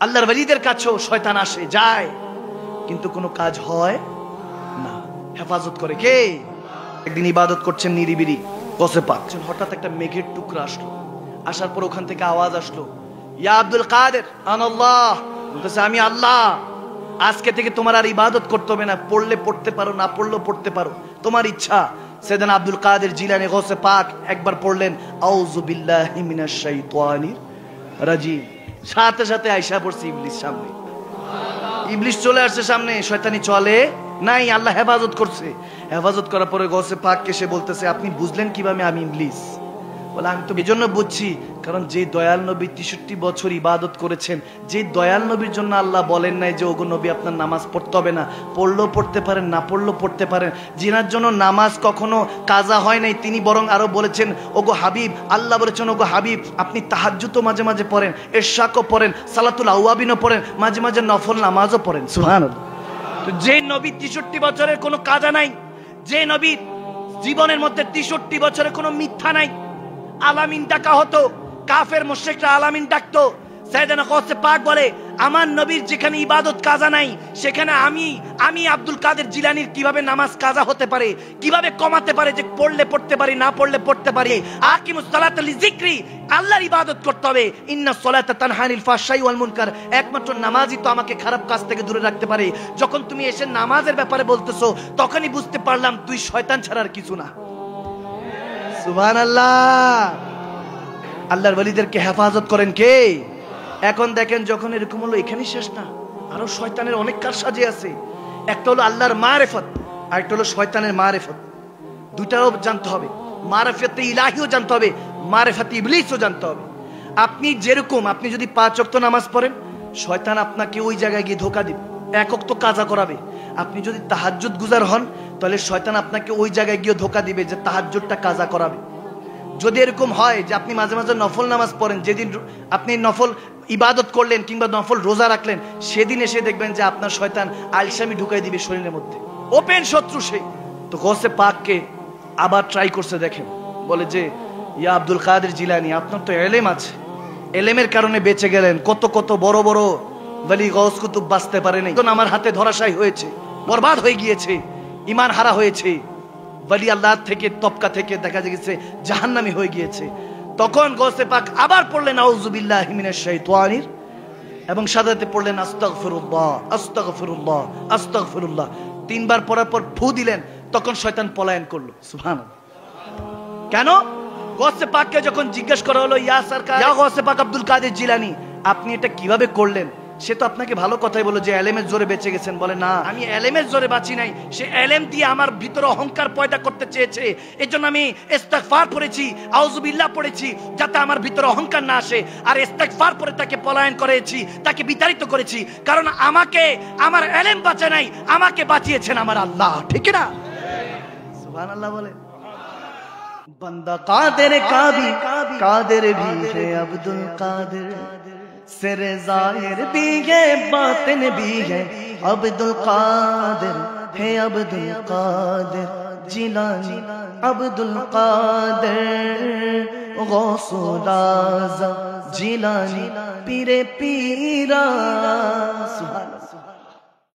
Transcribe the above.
আল্লাহর ওয়ালিদের কাছেও শয়তান আসে যায়, কিন্তু কোনো কাজ হয় না। হেফাজত করে কে? একদিন ইবাদত করছেন নিরিবিলি, বসে পাচ্ছেন, হঠাৎ একটা মেঘের টুকরা আসলো। আসার পর ওখান থেকে আওয়াজ আসলো, ইয়া আব্দুল কাদের আনাল্লাহ, বলতেছে আমি আল্লাহ, আজকে থেকে তোমার আর ইবাদত করতে হবে না, পড়লে পড়তে পারো, না পড়লেও পড়তে পারো, তোমার ইচ্ছা। সেদিন আব্দুল কাদের জিলানী গৌসে পাক একবার পড়লেন আউযু বিল্লাহি মিনাশ শাইতানির রাজিম, সাথে সাথে আয়েশা পড়ছে ইবলিস সামনে। ইবলিস চলে আসছে সামনে, শয়তানি চলে নাই, আল্লাহ হেফাজত করছে। হেফাজত করার পরে গৌসে পাককে সে বলতেছে, আপনি বুঝলেন কিভাবে আমি ইবলিস? বলে আমি তো এজন্য বুঝছি, কারণ যে দয়াল নবী 63 বছর ইবাদত করেছেন, যে দয়াল নবীর জন্য আল্লাহ বলেন নাই যে ওগো নবী আপনার নামাজ পড়তে হবে না, পড়লেও পড়তে পারেন, না পড়লেও পড়তে পারেন, যিনার জন্য নামাজ কখনো কাজা হয় নাই, তিনি বরং আরো বলেছেন ওগো হাবিব, আল্লাহ বলেছেন ওগো হাবিব আপনি তাহাজ্জুদও মাঝে মাঝে পড়েন, ইশরাকও পড়েন, সালাতুল আওয়াবিনও পড়েন, মাঝে মাঝে নফল নামাজও পড়েন। সুবহানাল্লাহ। তো যে নবী 63 বছরের কোনো কাজা নাই, যে নবীর জীবনের মধ্যে 63 বছরের কোনো মিথ্যা নাই, আলামিন ডাকা হতো, কাফের মুশরিকরা আলামিন ডাকতো, সাইয়েদনা গৌসে পাক বলে আমার নবীর যেখানে ইবাদত কাজা নাই, সেখানে আমি আব্দুল কাদের জিলানীর কিভাবে নামাজ কাজা হতে পারে, কিভাবে কমাতে পারে, যে পড়লে পড়তে পারি, না পড়লে পড়তে পারি। আকিমুস সালাতা লিযিকরি, আল্লাহর ইবাদত করতে হবে। ইন্নাস সালাতা তানহা আনিল ফাহশাই ওয়াল মুনকার, একমাত্র নামাজই তো আমাকে খারাপ কাজ থেকে দূরে রাখতে পারে। যখন তুমি এসে নামাজের ব্যাপারে বলতেছো, তখনই বুঝতে পারলাম তুই শয়তান ছাড়া আর কিছু না। সুবহানাল্লাহ। আল্লাহর ওয়ালিদেরকে হেফাজত করেন কে? এখন দেখেন যখন এরকম হলো, এখানেই শেষ না, আরো শয়তানের অনেক কারসাজি আছে। একটা হলো আল্লাহর মারিফত, আর একটা হলো শয়তানের মারিফত। দুটাও জানতে হবে, মারিফতে ইলাহিও জানতে হবে, মারিফতে ইবলিসও জানতে হবে। আপনি যেরকম, আপনি যদি 5 ওয়াক্ত নামাজ পড়েন, শয়তান আপনাকে ওই জায়গায় গিয়ে ধোঁকা দিবে, 1 ওয়াক্ত কাজা করাবে। আপনি যদি তাহাজ্জুদ গুজার হন, তাহলে শয়তান আপনাকে ওই জায়গায় গিয়ে ধোঁকা দিবে যে তাহাজ্জুদটা কাজা করাবে। যদি এরকম হয় যে আপনি মাঝে মাঝে নফল নামাজ পড়েন, যেদিন আপনি নফল ইবাদত করলেন কিংবা নফল রোজা রাখলেন, সেদিন এসে দেখবেন যে আপনার শয়তান আলসামি ঢুকাই দিবে শরীরের মধ্যে, ওপেন শত্রু সে। তো গৌসে পাককে আবার ট্রাই করছে, দেখেন, বলে যে ইয়া আব্দুল কাদের জিলানী, আপনার তো এলেম আছে, এলেমের কারণে বেঁচে গেলেন, কত কত বড় বড় ওয়ালি গৌস কুতুব বাঁচতে পারেনি, আমার হাতে ধরাশায়ী হয়েছে, বরবাদ হয়ে গিয়েছে, ঈমান হারা হয়েছে, ওয়ালি আল্লাহ থেকে তবকা থেকে দেখা গেছে জাহান্নামী হয়ে গিয়েছে। তখন গৌসে পাক আবার পড়লেন আউযু বিল্লাহি মিনাশ শাইতানির, এবং সাথে পড়লেন আস্তাগফিরুল্লাহ আস্তাগফিরুল্লাহ আস্তাগফিরুল্লাহ। 3 বার পড়ার পর ফু দিলেন, তখন শয়তান পলায়ন করলো। সুবহানাল্লাহ। কেন? গৌসে পাককে যখন জিজ্ঞেস করা হলো, ইয়া সরকার, ইয়া গৌসে পাক আব্দুল কাদের জিলানী, আপনি এটা কিভাবে করলেন? সে তো আপনাকে ভালো কথাই বলল যে এলেমের জোরে বেঁচে গেছেন। বলে না, আমি এলেমের জোরে বাঁচি নাই, সে এলেম দিয়ে আমার ভিতরে অহংকার পয়দা করতে চেয়েছে, এজন্য আমি ইস্তিগফার পড়েছি, আউযু বিল্লাহ পড়েছি, যাতে আমার ভিতরে অহংকার না আসে। আর ইস্তিগফার পড়ে তাকে পলায়ন করেছি, তাকে বিতাড়িত করেছি, কারণ আমাকে আমার এলেম বাঁচে নাই, আমাকে বাঁচিয়েছেন আমার আল্লাহ। ঠিক না? সুবহানাল্লাহ বলে। बंदा कादिर का भी कादिर भी है अब्दुल कादिर, सिर ज़ाहिर भी है बातिन भी है अब्दुल कादिर, है अब्दुल कादिर जिलानी अब्दुल कादिर, गौसुल आज़म जिलानी पीरे पीरा। सुभान